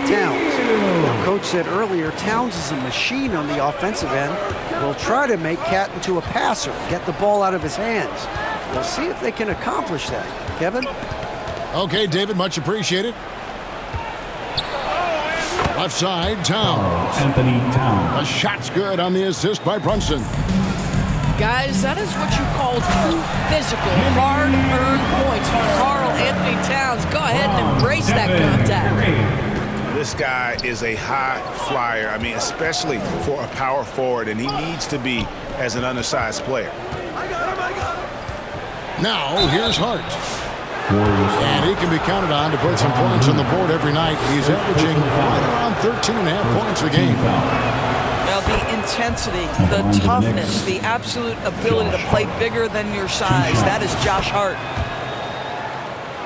Towns. The coach said earlier, Towns is a machine on the offensive end. Will try to make Cat into a passer, get the ball out of his hands. We'll see if they can accomplish that. Kevin? Okay, David, much appreciated. Left side, Towns. Anthony Towns. A shot's good on the assist by Brunson. Guys, that is what you call true physical, hard-earned points from Karl Anthony Towns. Go ahead and embrace that contact. This guy is a high flyer. I mean, especially for a power forward, and he needs to be as an undersized player. Now, here's Hart. And he can be counted on to put some points on the board every night. He's averaging right around 13.5 points a game. Now, the intensity, the toughness, the absolute ability to play bigger than your size, that is Josh Hart.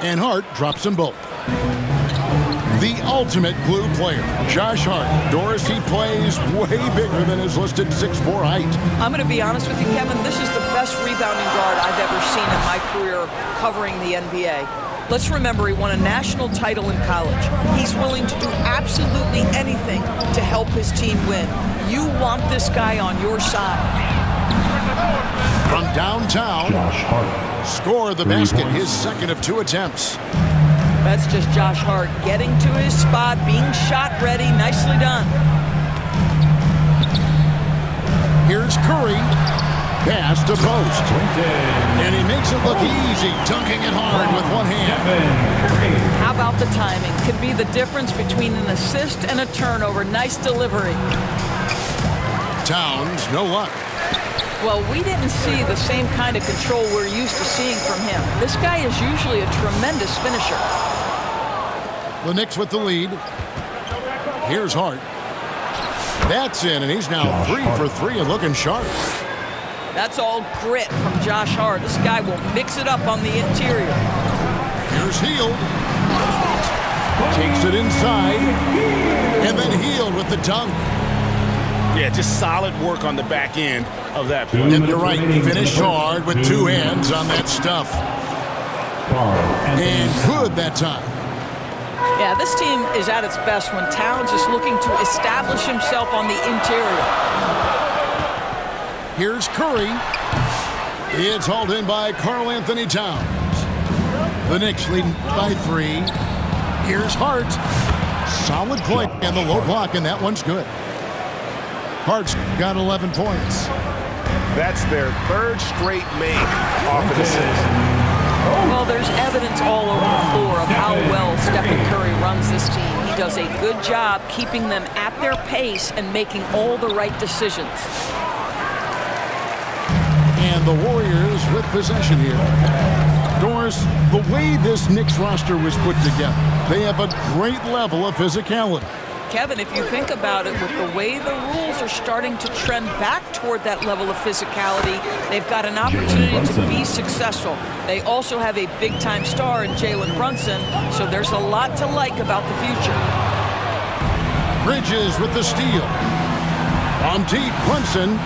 And Hart drops them both. The ultimate glue player, Josh Hart. Doris, he plays way bigger than his listed 6'4" height. I'm going to be honest with you, Kevin. This is the best rebounding guard I've ever seen in my career covering the NBA. Let's remember, he won a national title in college. He's willing to do absolutely anything to help his team win. You want this guy on your side. From downtown, Josh Hart. score the basket, his second of 2 attempts. That's just Josh Hart getting to his spot, being shot ready. Nicely done. Here's Curry. Pass to post. And he makes it look easy, dunking it hard with one hand. How about the timing? Could be the difference between an assist and a turnover. Nice delivery. Towns, no luck. Well, we didn't see the same kind of control we're used to seeing from him. This guy is usually a tremendous finisher. The Knicks with the lead. Here's Hart. That's in, and he's now 3 for 3 and looking sharp. That's all grit from Josh Hart. This guy will mix it up on the interior. Here's Hield. Takes it inside. And then Hield with the dunk. Yeah, just solid work on the back end of that play. And you're right, finish hard with 2 hands on that stuff. And good that time. Yeah, this team is at its best when Towns is looking to establish himself on the interior. Here's Curry. It's hauled in by Karl Anthony Towns. The Knicks leading by 3. Here's Hart. Solid play and the low block, and that one's good. Hart's got 11 points. That's their 3rd straight make off an assist. Well, there's evidence all over the floor of how well Stephen Curry runs this team. He does a good job keeping them at their pace and making all the right decisions. And the Warriors with possession here. Doris, the way this Knicks roster was put together, they have a great level of physicality. Kevin, if you think about it, with the way the rules are starting to trend back toward that level of physicality, they've got an opportunity to be successful. They also have a big-time star in Jalen Brunson, so there's a lot to like about the future. Bridges with the steal. On deep, Brunson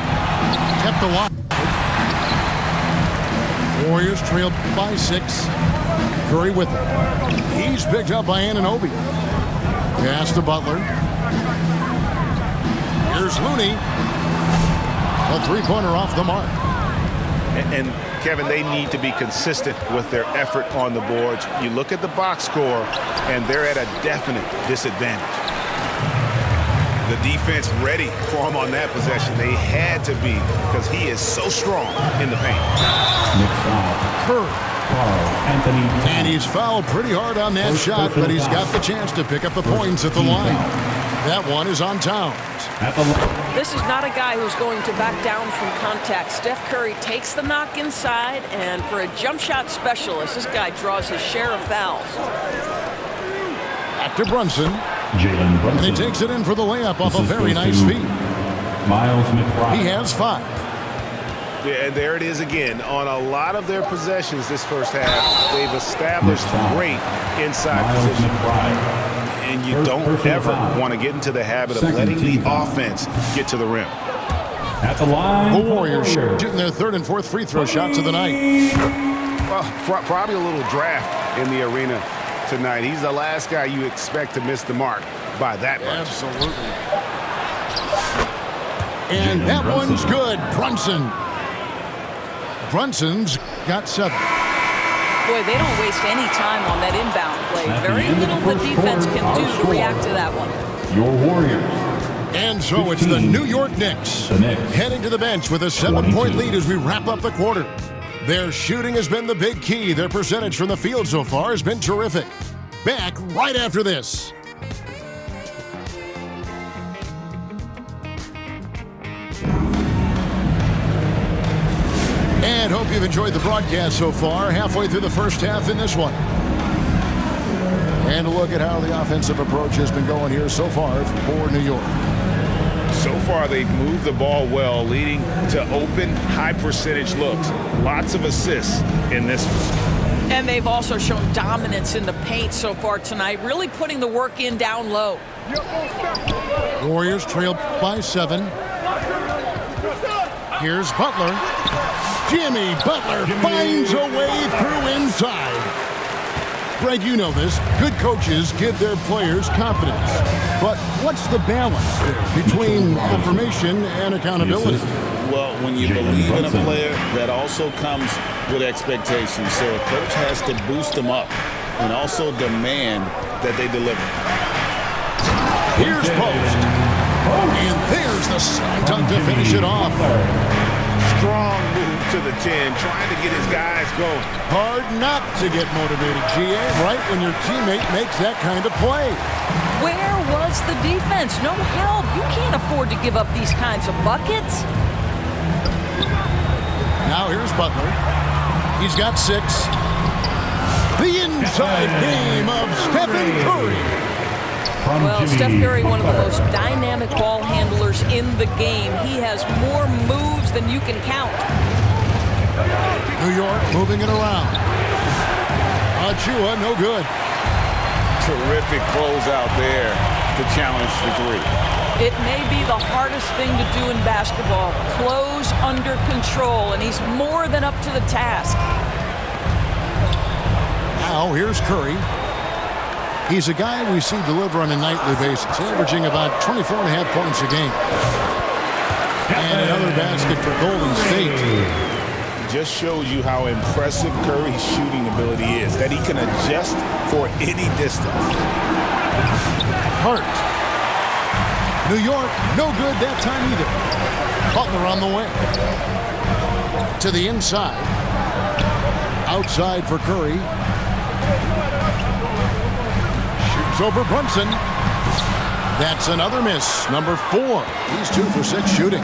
kept alive. Warriors trailed by 6. Curry with it. He's picked up by Anunoby. Pass to Butler. Here's Looney. A 3-pointer off the mark. And Kevin, they need to be consistent with their effort on the boards. You look at the box score, and they're at a definite disadvantage. The defense ready for him on that possession. They had to be, because he is so strong in the paint. Curry. And he's fouled pretty hard on that shot, but he's got the chance to pick up the points at the line. That one is on Towns. This is not a guy who's going to back down from contact. Steph Curry takes the knock inside, and for a jump shot specialist, this guy draws his share of fouls. Back to Brunson. Jalen Brunson. And he takes it in for the layup off a very nice feed. Miles McBride. He has 5. Yeah, and there it is again. On a lot of their possessions this first half, they've established great inside position. And you don't ever want to get into the habit of letting the offense get to the rim. At the line, the Warriors shooting their 3rd and 4th free throw shots of the night. Well, probably a little draft in the arena tonight. He's the last guy you expect to miss the mark. by that much. Absolutely. And that one's good. Brunson's got 7. Boy, they don't waste any time on that inbound play. Very little the defense can do to react to that one. Your Warriors. And so it's the New York Knicks heading to the bench with a 7-point lead as we wrap up the quarter. Their shooting has been the big key. Their percentage from the field so far has been terrific. Back right after this. And hope you've enjoyed the broadcast so far. Halfway through the first half in this one. And a look at how the offensive approach has been going here so far for New York. So far, they've moved the ball well, leading to open, high-percentage looks. Lots of assists in this one. And they've also shown dominance in the paint so far tonight, really putting the work in down low. Warriors trail by 7. Here's Butler. Jimmy Butler finds a way through inside. Greg, you know this. Good coaches give their players confidence. But what's the balance there between information and accountability? Well, when you believe in a player, that also comes with expectations. So a coach has to boost them up and also demand that they deliver. Here's Post. And there's the slam dunk to finish it off. Strong move to the 10, trying to get his guys going. Hard not to get motivated, GA, right when your teammate makes that kind of play. Where was the defense? No help. You can't afford to give up these kinds of buckets. Now here's Butler. He's got 6. The inside game of Stephen Curry. Well, Steph Curry, one of the most dynamic ball handlers in the game. He has more moves than you can count. New York moving it around. Achua, no good. Terrific closeout there to challenge the 3. It may be the hardest thing to do in basketball. Close under control, and he's more than up to the task. Now here's Curry. He's a guy we see deliver on a nightly basis, averaging about 24.5 points a game. And another basket for Golden State. Just shows you how impressive Curry's shooting ability is, that he can adjust for any distance. Hart. New York, no good that time either. Butler on the way. To the inside. Outside for Curry. Over Brunson. That's another miss. Number 4. He's 2 for 6 shooting.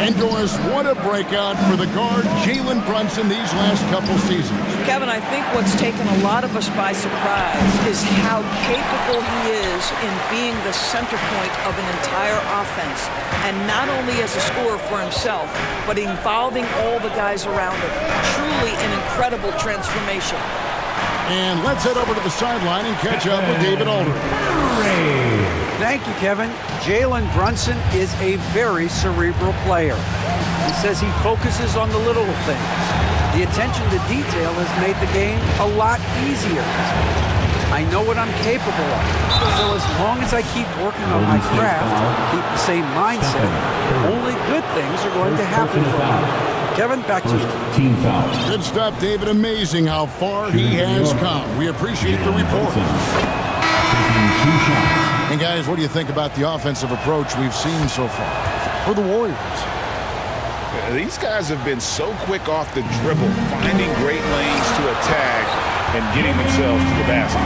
And Doris, what a breakout for the guard Jalen Brunson these last couple seasons. Kevin, I think what's taken a lot of us by surprise is how capable he is in being the center point of an entire offense. And not only as a scorer for himself, but involving all the guys around him. Truly an incredible transformation. And let's head over to the sideline and catch up with David Aldridge. Thank you, Kevin. Jalen Brunson is a very cerebral player. He says he focuses on the little things. The attention to detail has made the game a lot easier. I know what I'm capable of. So as long as I keep working on my craft, keep the same mindset, only good things are going to happen for me. Kevin, back to you. Team foul. Good stuff, David. Amazing how far he has come. We appreciate the report. Taking 2 shots. And guys, what do you think about the offensive approach we've seen so far for the Warriors? These guys have been so quick off the dribble, finding great lanes to attack and getting themselves to the basket.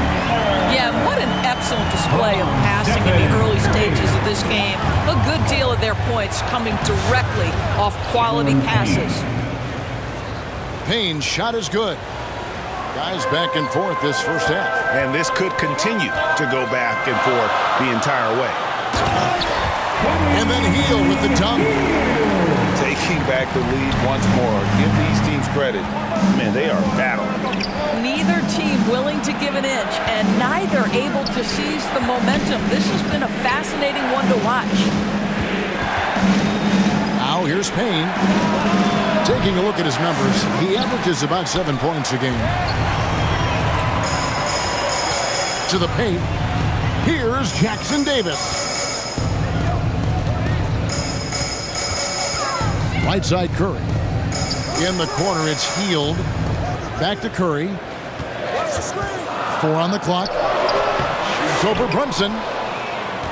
Yeah, what an excellent display of passing in the early stages of this game. A good deal of their points coming directly off quality passes. Payne's shot is good. Guys back and forth this first half. And this could continue to go back and forth the entire way. And then Heel with the dunk. Taking back the lead once more. Give these teams credit. Man, they are battling. Neither team willing to give an inch, and neither able to seize the momentum. This has been a fascinating one to watch. Now here's Payne. Taking a look at his numbers, he averages about 7 points a game. To the paint. Here's Jackson Davis. Right side Curry. In the corner, it's Healed. Back to Curry. 4 on the clock. Shoots over Brunson.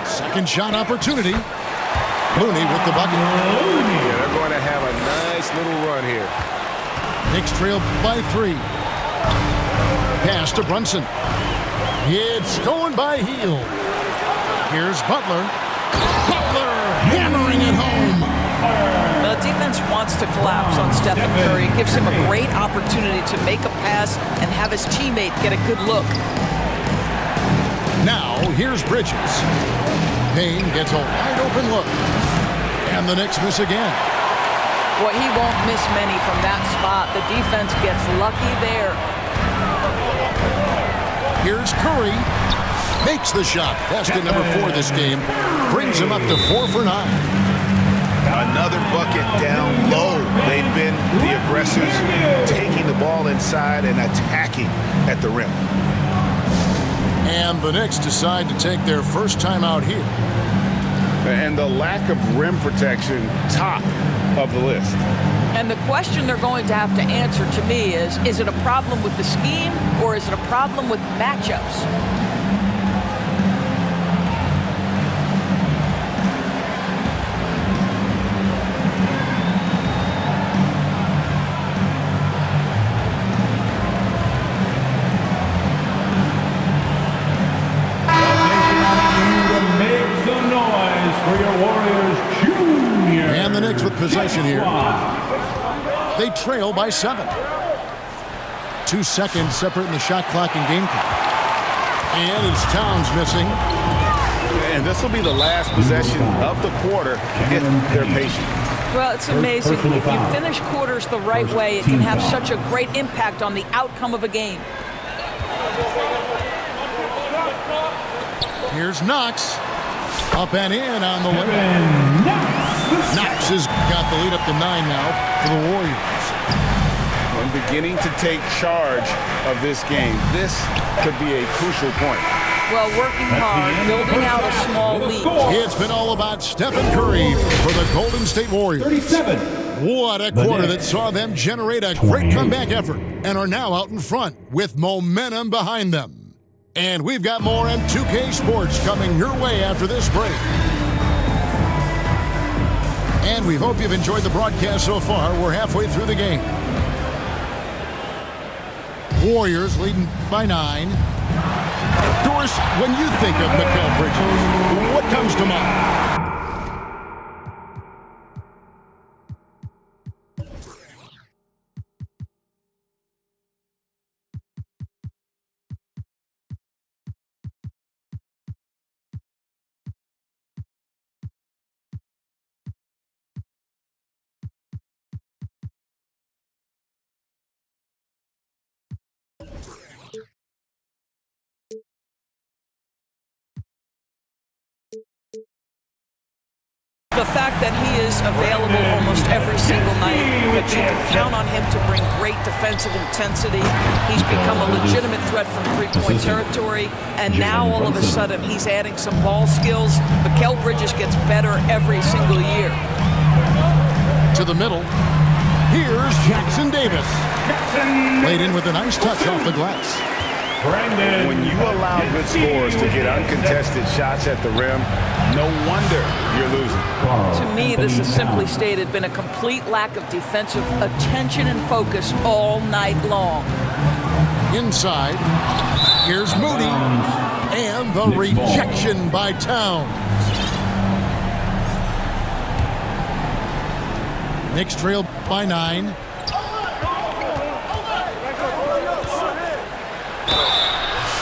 Second shot opportunity. Mooney with the bucket. Yeah, they're going to have a nice little run here. Knicks trail by 3. Pass to Brunson. It's going by Healed. Here's Butler. Butler hammering it home. The defense wants to collapse on Stephen Curry. It gives him a great opportunity to make a pass and have his teammate get a good look. Now, here's Bridges. Payne gets a wide-open look. And the Knicks miss again. Boy, he won't miss many from that spot. The defense gets lucky there. Here's Curry. Makes the shot. Basket number 4 this game. Brings him up to 4 for 9. Another bucket down low. They've been the aggressors, taking the ball inside and attacking at the rim. And the Knicks decide to take their first time out here. And the lack of rim protection, top of the list. And the question they're going to have to answer to me is it a problem with the scheme or is it a problem with matchups? Possession here. They trail by 7. 2 seconds separating the shot clock and game clock. And it's Towns missing. And this will be the last possession of the quarter if they're patient. Well, it's amazing. If you finish quarters the right way, it can have such a great impact on the outcome of a game. Here's Knox. Up and in on the way. Knox has got the lead up to 9 now for the Warriors. And beginning to take charge of this game. This could be a crucial point. Well, working hard, building out a small lead. It's been all about Stephen Curry for the Golden State Warriors. 37. What a quarter that saw them generate a great comeback effort and are now out in front with momentum behind them. And we've got more M2K Sports coming your way after this break. And we hope you've enjoyed the broadcast so far. We're halfway through the game. Warriors leading by 9. Doris, when you think of Mikal Bridges, what comes to mind? The fact that he is available almost every single night, that you can count on him to bring great defensive intensity. He's become a legitimate threat from three-point territory, and now all of a sudden he's adding some ball skills. Mikal Bridges gets better every single year. To the middle. Here's Jackson Davis. Laid in with a nice touch off the glass. When you allow good scorers to get uncontested shots at the rim, no wonder you're losing. To me, this has simply stated been a complete lack of defensive attention and focus all night long. Inside, here's Moody, and the rejection by Towns. Knicks trail by 9.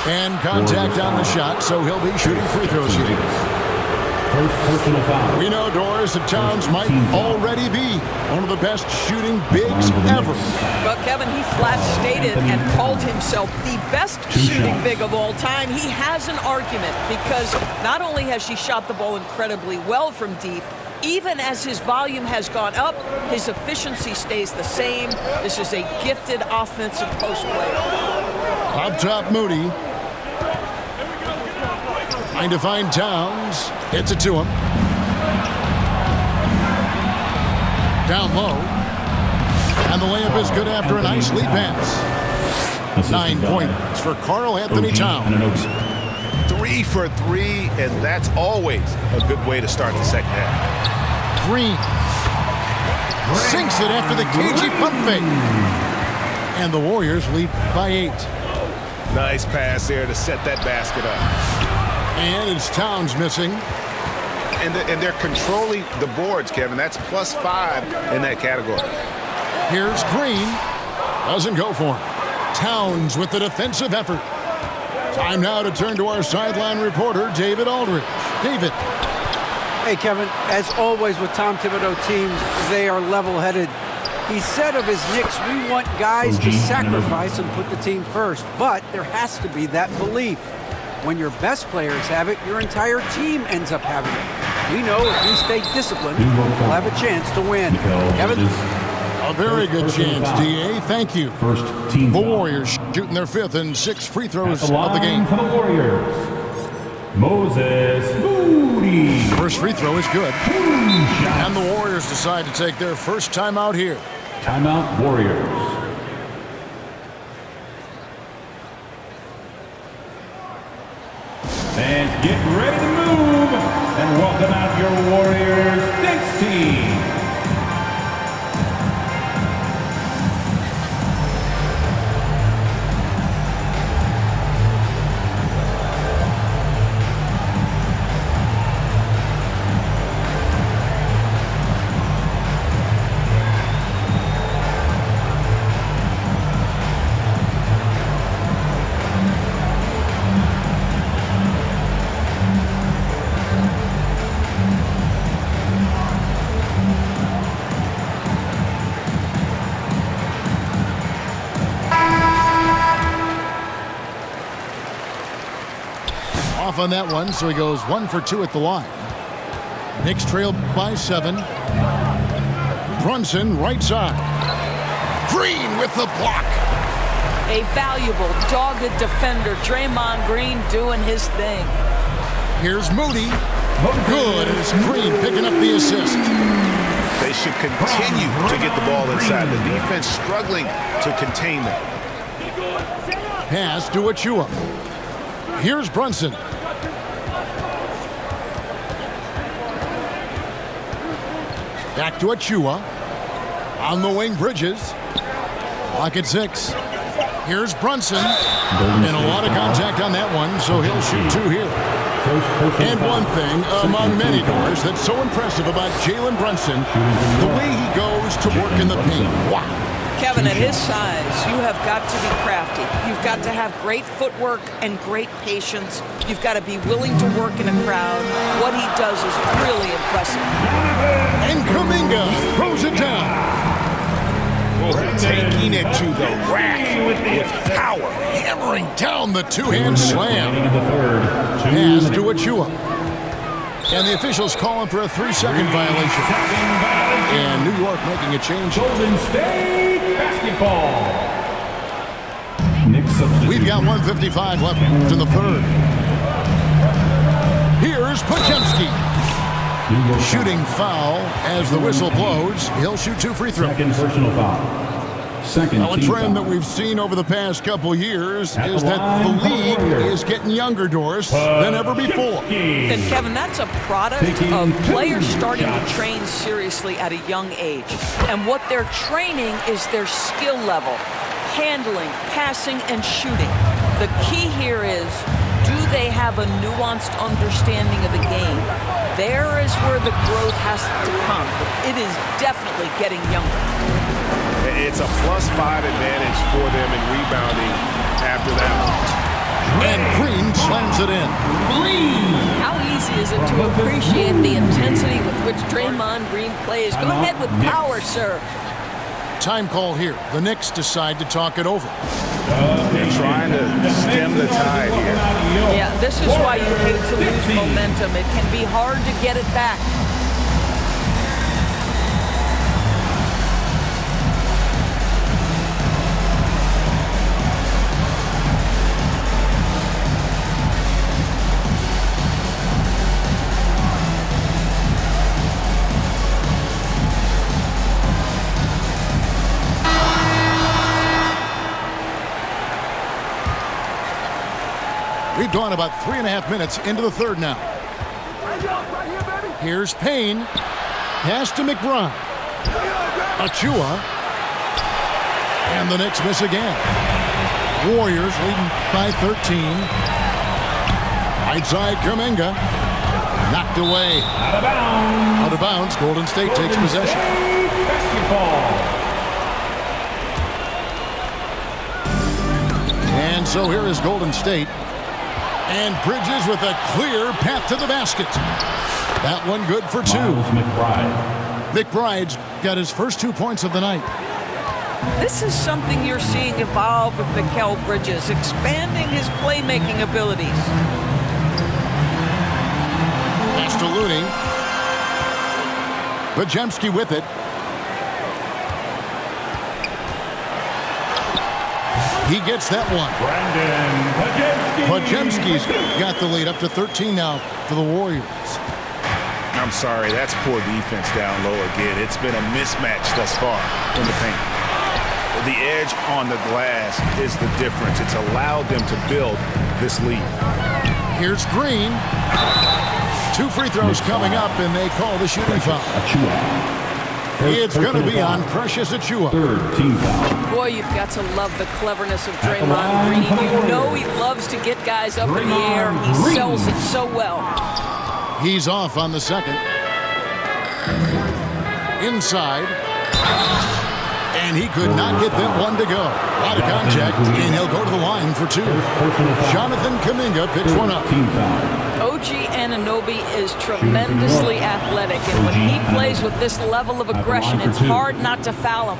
And contact on the shot, so he'll be shooting free throws here. First personal foul. We know, Doris, that Towns might already be one of the best shooting bigs ever. But Kevin, he flat stated and called himself the best shooting big of all time. He has an argument because not only has he shot the ball incredibly well from deep, even as his volume has gone up, his efficiency stays the same. This is a gifted offensive post player. Up top, Moody. Trying to find Towns. Hits it to him. Down low. And the layup is good after a nice lead pass. 9 points for Karl Anthony Towns. 3 for 3, and that's always a good way to start the second half. Green sinks it after the cagey pump fake. And the Warriors lead by 8. Nice pass there to set that basket up. And it's Towns missing. And they're controlling the boards, Kevin. That's +5 in that category. Here's Green. Doesn't go for him. Towns with the defensive effort. Time now to turn to our sideline reporter, David Aldridge. David. Hey, Kevin, as always with Tom Thibodeau teams, they are level-headed. He said of his Knicks, we want guys to sacrifice and put the team first. But there has to be that belief. When your best players have it, your entire team ends up having it. We know if we stay disciplined, we'll have a chance to win. Kevin? A very good chance, D.A. Thank you. First team. The Warriors shooting their 5th and 6th free throws At the of the game. line for the Warriors, Moses Moody. First free throw is good. And the Warriors decide to take their first timeout here. Timeout, Warriors. Fans, get ready to move and welcome out your Warriors Knicks team. Off on that one, so he goes 1 for 2 at the line. Knicks trail by 7. Brunson, right side. Green with the block. A valuable, dogged defender, Draymond Green doing his thing. Here's Moody. Good, and it's Green picking up the assist. They should continue to get the ball inside. The defense struggling to contain them. Pass to Achua. Here's Brunson. Back to Achua. On the wing, Bridges. Clock at 6. Here's Brunson. And a lot of contact on that one, so he'll shoot 2 here. And one thing among many, Doris, that's so impressive about Jalen Brunson, the way he goes to work in the paint. Wow. Kevin, at his size, you have got to be crafty. You've got to have great footwork and great patience. You've got to be willing to work in a crowd. What he does is really impressive. And Kuminga throws it down. Taking it to the rack with power. Hammering down the two-hand slam. The third. Pass to Achua. And the officials calling for a 3-second violation. And New York making a change. Golden State basketball. Knicks substitute. We've got 1:55 left in the third. Here's Podziemski. Shooting foul as the whistle blows. He'll shoot 2 free throws. Second personal foul. Second Now, a team trend foul. that we've seen over the past couple years At is the that the line for the league Warriors. is getting younger, Doris, than ever before. And Kevin, that's a product Taking of 2 players starting shots. to train seriously at a young age. And what they're training is their skill level, handling, passing, and shooting. The key here is, do they have a nuanced understanding of the game? There is where the growth has to come. It is definitely getting younger. It's a +5 advantage for them in rebounding after that one. And Green slams it in. How easy is it to appreciate the intensity with which Draymond Green plays? Go ahead with power, sir. Time call here. The Knicks decide to talk it over. They're trying to stem the tide here. Yeah, this is why you hate to lose momentum. It can be hard to get it back. We've gone about 3.5 minutes into the third now. Here's Payne. Pass to McBride. Achua. And the Knicks miss again. Warriors leading by 13. Right side, Kuminga. Knocked away. Out of bounds. Out of bounds. Golden State takes possession. Basketball. And so here is Golden State. And Bridges with a clear path to the basket. That one good for two. Miles McBride. McBride's got his first 2 points of the night. This is something you're seeing evolve with Mikal Bridges, expanding his playmaking abilities. Pass to Looney. Pajemski with it. He gets that one. Brandon Pajemski. Pajemski's got the lead up to 13 now for the Warriors. I'm sorry, that's poor defense down low again. It's been a mismatch thus far in the paint. The edge on the glass is the difference. It's allowed them to build this lead. Here's Green. 2 free throws coming up, and they call the shooting foul. It's going to be on Precious Achua. Third team foul. Boy, you've got to love the cleverness of Draymond Green. You know he loves to get guys up in the air. He sells it so well. He's off on the second. Inside. And he could not get that one to go. A lot of contact, and he'll go to the line for 2. Jonathan Kuminga picks one up. Team foul. OG Anunoby is tremendously athletic, and when he plays with this level of aggression, it's hard not to foul him.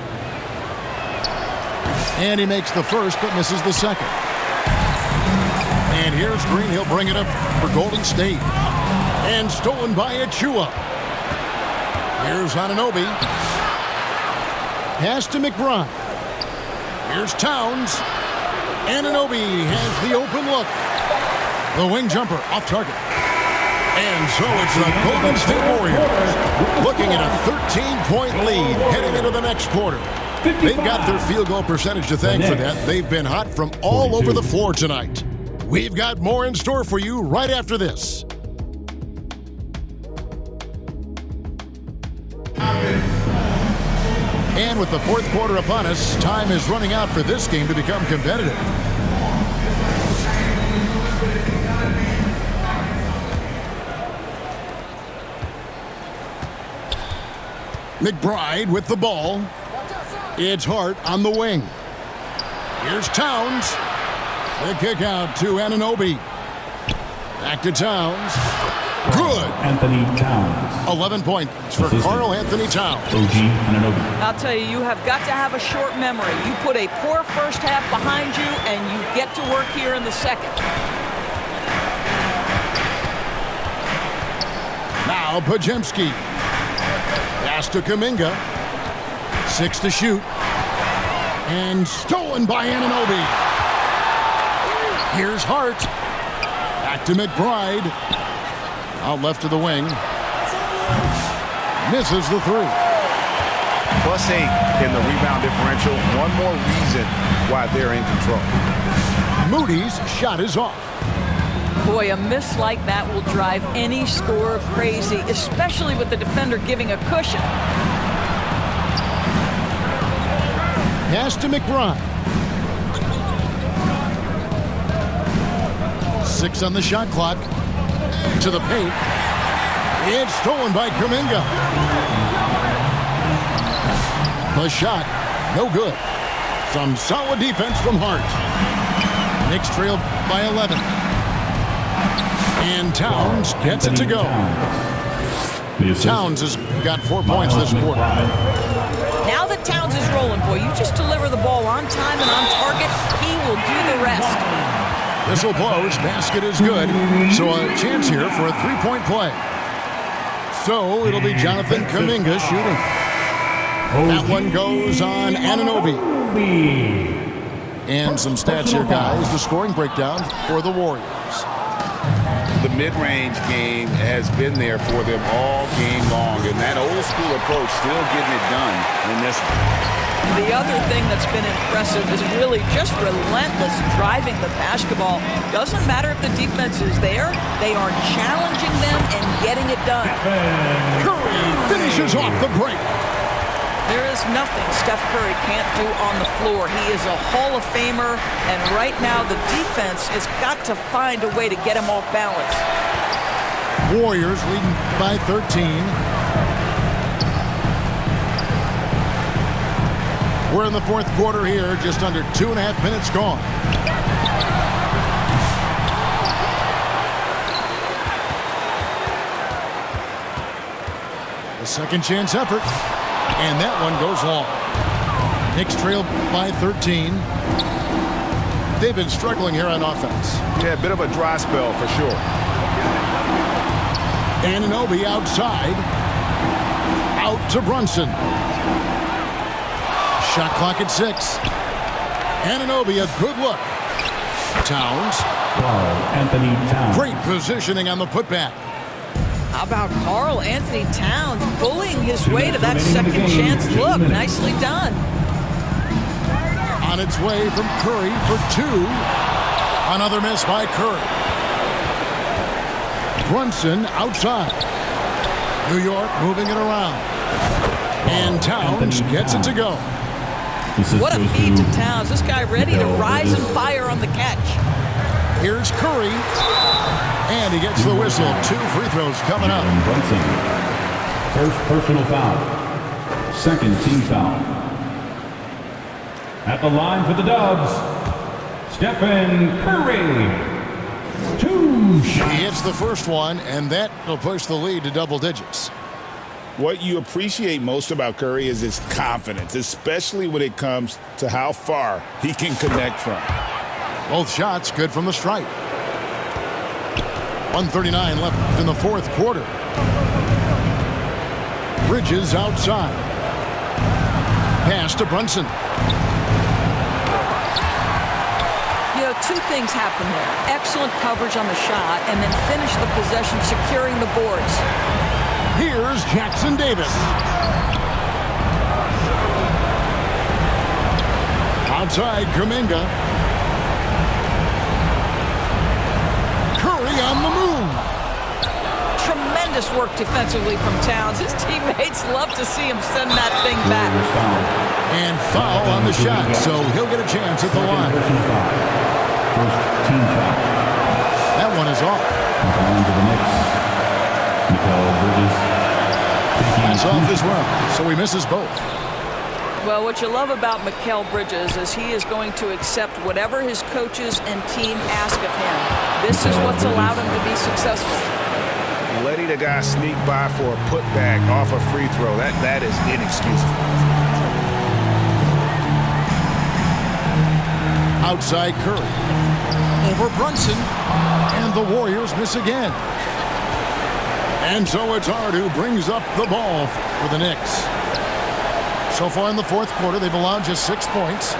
And he makes the first, but misses the second. And here's Green. He'll bring it up for Golden State. And stolen by Achua. Here's Anunoby. Pass to McBride. Here's Towns. Anunoby has the open look. The wing jumper off target. And so it's the Golden State Warriors looking at a 13-point lead heading into the next quarter. They've got their field goal percentage to thank for that. They've been hot from all over the floor tonight. We've got more in store for you right after this. And with the fourth quarter upon us, time is running out for this game to become competitive. McBride with the ball. It's Hart on the wing. Here's Towns. The kick out to Anunoby. Back to Towns. Good. Anthony Towns. 11 points for Karl Anthony Towns. OG Anunoby. I'll tell you, you have got to have a short memory. You put a poor first half behind you, and you get to work here in the second. Now Pajemski. Pass to Kuminga. 6 to shoot. And stolen by Anunoby. Here's Hart. Back to McBride. Out left to the wing. Misses the 3. +8 in the rebound differential. One more reason why they're in control. Moody's shot is off. Boy, a miss like that will drive any scorer crazy, especially with the defender giving a cushion. Pass to McBride. 6 on the shot clock. To the paint. It's stolen by Kuminga. The shot, no good. Some solid defense from Hart. Knicks trail by 11. And Towns gets it to go. Towns has got 4 points this quarter. Now that Towns is rolling, boy, you just deliver the ball on time and on target, he will do the rest. Whistle blows, basket is good. So a chance here for a 3-point play. So it'll be Jonathan Kuminga shooting. That one goes on Anunoby. And some stats here, guys. The scoring breakdown for the Warriors. The mid-range game has been there for them all game long, and that old-school approach still getting it done in this one. The other thing that's been impressive is really just relentless driving the basketball. Doesn't matter if the defense is there, they are challenging them and getting it done. Curry finishes off the break. There is nothing Steph Curry can't do on the floor. He is a Hall of Famer, and right now the defense has got to find a way to get him off balance. Warriors leading by 13. We're in the fourth quarter here, just under 2.5 minutes gone. A second chance effort, and that one goes long. Knicks trail by 13. They've been struggling here on offense. Yeah, a bit of a dry spell for sure. Anunoby outside. Out to Brunson. Shot clock at 6. Anunoby, a good look. Towns. Anthony Towns. Great positioning on the putback. How about Karl Anthony Towns bullying his way to that second chance look? Nicely done. On its way from Curry for 2. Another miss by Curry. Brunson outside. New York moving it around. And Towns gets it to go. What a feed to Towns. This guy ready to rise and fire on the catch. Here's Curry. And he gets the whistle. 2 free throws coming up. Brunson. First personal foul. Second team foul. At the line for the Dubs, Stephen Curry. 2 shots. He hits the first one, and that will push the lead to double digits. What you appreciate most about Curry is his confidence, especially when it comes to how far he can connect from. Both shots good from the stripe. 1:39 left in the fourth quarter. Bridges outside. Pass to Brunson. You know, 2 things happen there. Excellent coverage on the shot, and then finish the possession securing the boards. Here's Jackson Davis. Outside Kuminga. Curry on the move. Tremendous work defensively from Towns. His teammates love to see him send that thing back. And foul on the shot, so he'll get a chance at the line. First team foul. That one is off. On to the Knicks. Bridges. That's off as well, so he misses both. Well, what you love about Mikal Bridges is he is going to accept whatever his coaches and team ask of him. This is what's allowed him to be successful. Letting a guy sneak by for a putback off a free throw, that is inexcusable. Outside Curry. Over Brunson. And the Warriors miss again. And so it's Hart who brings up the ball for the Knicks. So far in the fourth quarter, they've allowed just 6 points.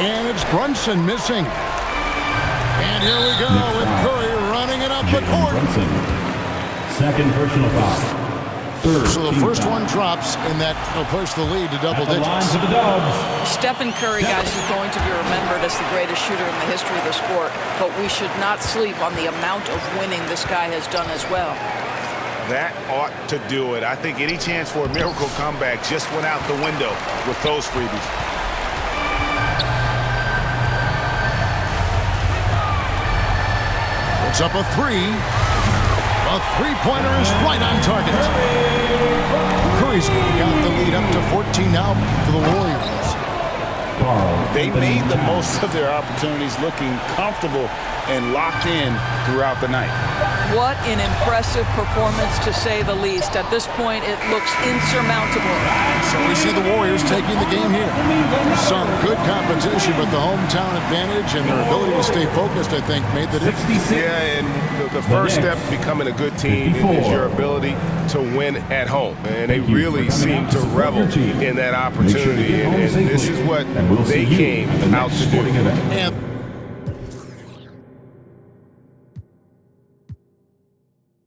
And it's Brunson missing. And here we go with Curry running it up the court. Brunson. Second personal foul. Third So the first one drops, and that will push the lead to double At the line digits. for the Dubs. Stephen Curry, guys, is going to be remembered as the greatest shooter in the history of the sport. But we should not sleep on the amount of winning this guy has done as well. That ought to do it. I think any chance for a miracle comeback just went out the window with those freebies. It's up a 3. A three-pointer is right on target. Curry's got the lead up to 14 now for the Warriors. They made the most of their opportunities, looking comfortable and locked in throughout the night. What an impressive performance, to say the least. At this point, it looks insurmountable. So we see the Warriors taking the game here. Some good competition, but the hometown advantage and their ability to stay focused, I think, made the difference. Yeah, and the first step becoming a good team is your ability to win at home. And they really seem to revel in that opportunity. And this is what they came out to do. And